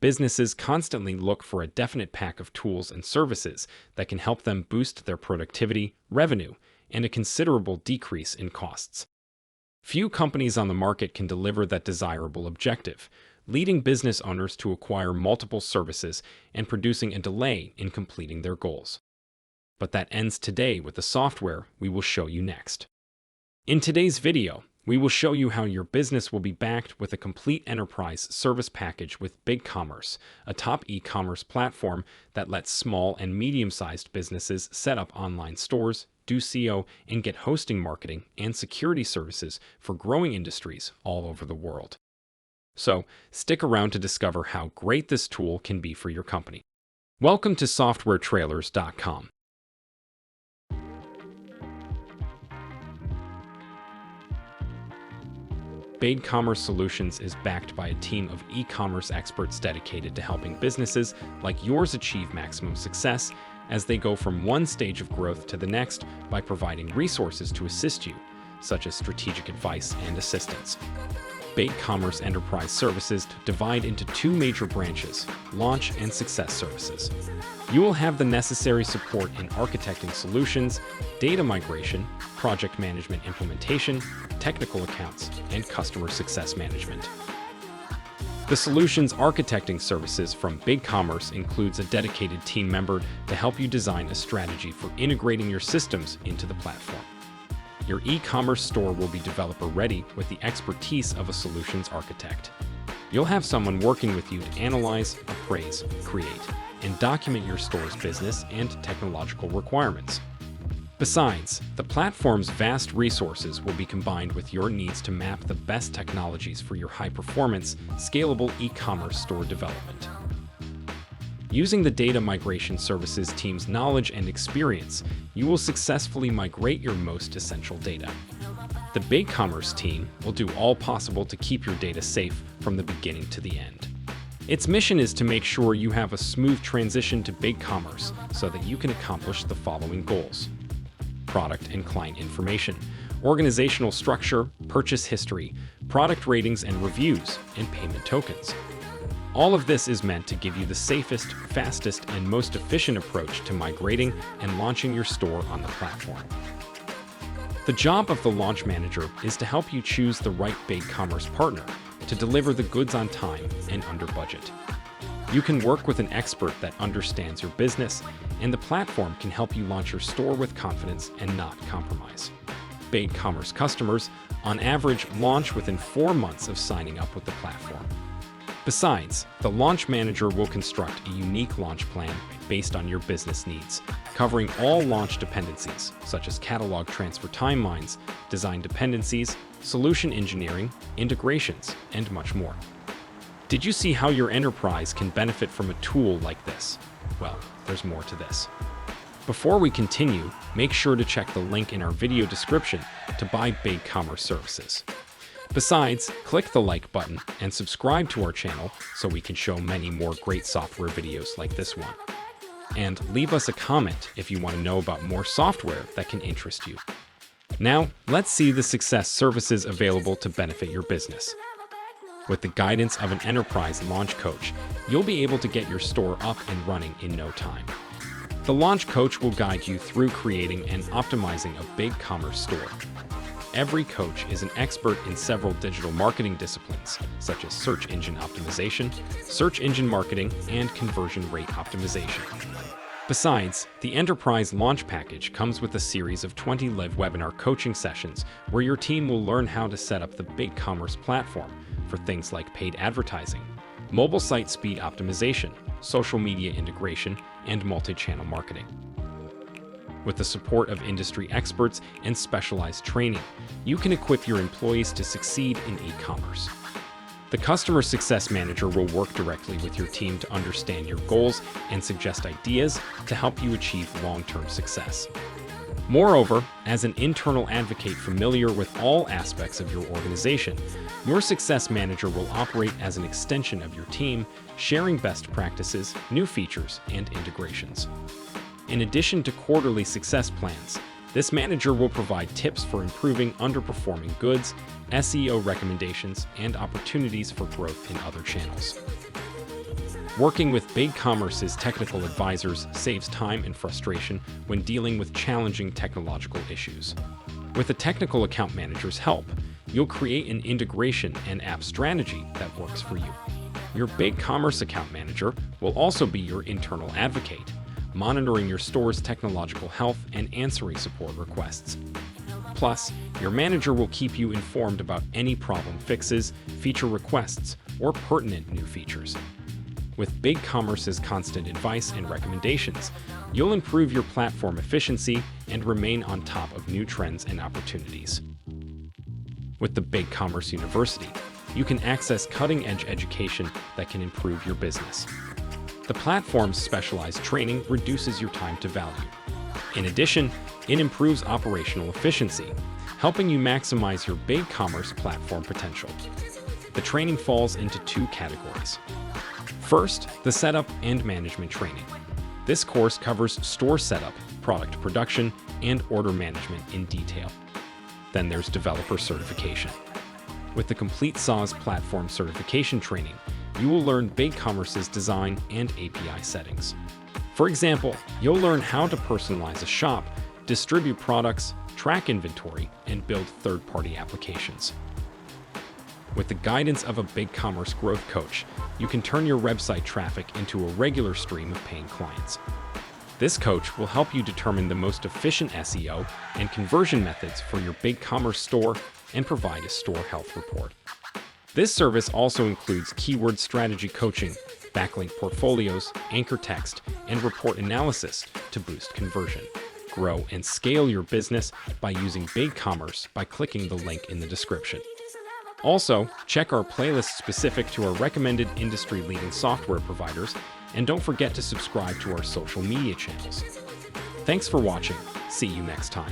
Businesses constantly look for a definite pack of tools and services that can help them boost their productivity, revenue, and a considerable decrease in costs. Few companies on the market can deliver that desirable objective, leading business owners to acquire multiple services and producing a delay in completing their goals. But that ends today with the software we will show you next. In today's video, we will show you how your business will be backed with a complete enterprise service package with BigCommerce, a top e-commerce platform that lets small and medium-sized businesses set up online stores, do SEO, and get hosting, marketing, and security services for growing industries all over the world. So, stick around to discover how great this tool can be for your company. Welcome to SoftwareTrailers.com. BigCommerce Solutions is backed by a team of e-commerce experts dedicated to helping businesses like yours achieve maximum success as they go from one stage of growth to the next by providing resources to assist you, such as strategic advice and assistance. BigCommerce Enterprise Services divide into two major branches, Launch and Success Services. You will have the necessary support in architecting solutions, data migration, project management implementation, technical accounts, and customer success management. The solutions architecting services from BigCommerce includes a dedicated team member to help you design a strategy for integrating your systems into the platform. Your e-commerce store will be developer-ready with the expertise of a solutions architect. You'll have someone working with you to analyze, appraise, create, and document your store's business and technological requirements. Besides, the platform's vast resources will be combined with your needs to map the best technologies for your high-performance, scalable e-commerce store development. Using the data migration services team's knowledge and experience, you will successfully migrate your most essential data. The BigCommerce team will do all possible to keep your data safe from the beginning to the end. Its mission is to make sure you have a smooth transition to BigCommerce so that you can accomplish the following goals: product and client information, organizational structure, purchase history, product ratings and reviews, and payment tokens. All of this is meant to give you the safest, fastest, and most efficient approach to migrating and launching your store on the platform. The job of the launch manager is to help you choose the right BigCommerce partner to deliver the goods on time and under budget. You can work with an expert that understands your business, and the platform can help you launch your store with confidence and not compromise. BigCommerce customers, on average, launch within 4 months of signing up with the platform. Besides, the launch manager will construct a unique launch plan based on your business needs, covering all launch dependencies, such as catalog transfer timelines, design dependencies, solution engineering, integrations, and much more. Did you see how your enterprise can benefit from a tool like this? Well, there's more to this. Before we continue, make sure to check the link in our video description to buy BigCommerce services. Besides, click the like button and subscribe to our channel so we can show many more great software videos like this one. And leave us a comment if you want to know about more software that can interest you. Now, let's see the success services available to benefit your business. With the guidance of an enterprise launch coach, you'll be able to get your store up and running in no time. The launch coach will guide you through creating and optimizing a BigCommerce store. Every coach is an expert in several digital marketing disciplines, such as search engine optimization, search engine marketing, and conversion rate optimization. Besides, the Enterprise Launch Package comes with a series of 20 live webinar coaching sessions where your team will learn how to set up the BigCommerce platform for things like paid advertising, mobile site speed optimization, social media integration, and multi-channel marketing. With the support of industry experts and specialized training, you can equip your employees to succeed in e-commerce. The Customer Success Manager will work directly with your team to understand your goals and suggest ideas to help you achieve long-term success. Moreover, as an internal advocate familiar with all aspects of your organization, your Success Manager will operate as an extension of your team, sharing best practices, new features, and integrations. In addition to quarterly success plans, this manager will provide tips for improving underperforming goods, SEO recommendations, and opportunities for growth in other channels. Working with BigCommerce's technical advisors saves time and frustration when dealing with challenging technological issues. With a technical account manager's help, you'll create an integration and app strategy that works for you. Your BigCommerce account manager will also be your internal advocate, monitoring your store's technological health and answering support requests. Plus, your manager will keep you informed about any problem fixes, feature requests, or pertinent new features. With BigCommerce's constant advice and recommendations, you'll improve your platform efficiency and remain on top of new trends and opportunities. With the BigCommerce University, you can access cutting-edge education that can improve your business. The platform's specialized training reduces your time to value. In addition, it improves operational efficiency, helping you maximize your BigCommerce platform potential. The training falls into two categories. First, the setup and management training. This course covers store setup, product production, and order management in detail. Then there's developer certification. With the Complete SaaS platform certification training, you will learn BigCommerce's design and API settings. For example, you'll learn how to personalize a shop, distribute products, track inventory, and build third-party applications. With the guidance of a BigCommerce growth coach, you can turn your website traffic into a regular stream of paying clients. This coach will help you determine the most efficient SEO and conversion methods for your BigCommerce store and provide a store health report. This service also includes keyword strategy coaching, backlink portfolios, anchor text, and report analysis to boost conversion. Grow and scale your business by using BigCommerce by clicking the link in the description. Also, check our playlist specific to our recommended industry-leading software providers, and don't forget to subscribe to our social media channels. Thanks for watching. See you next time.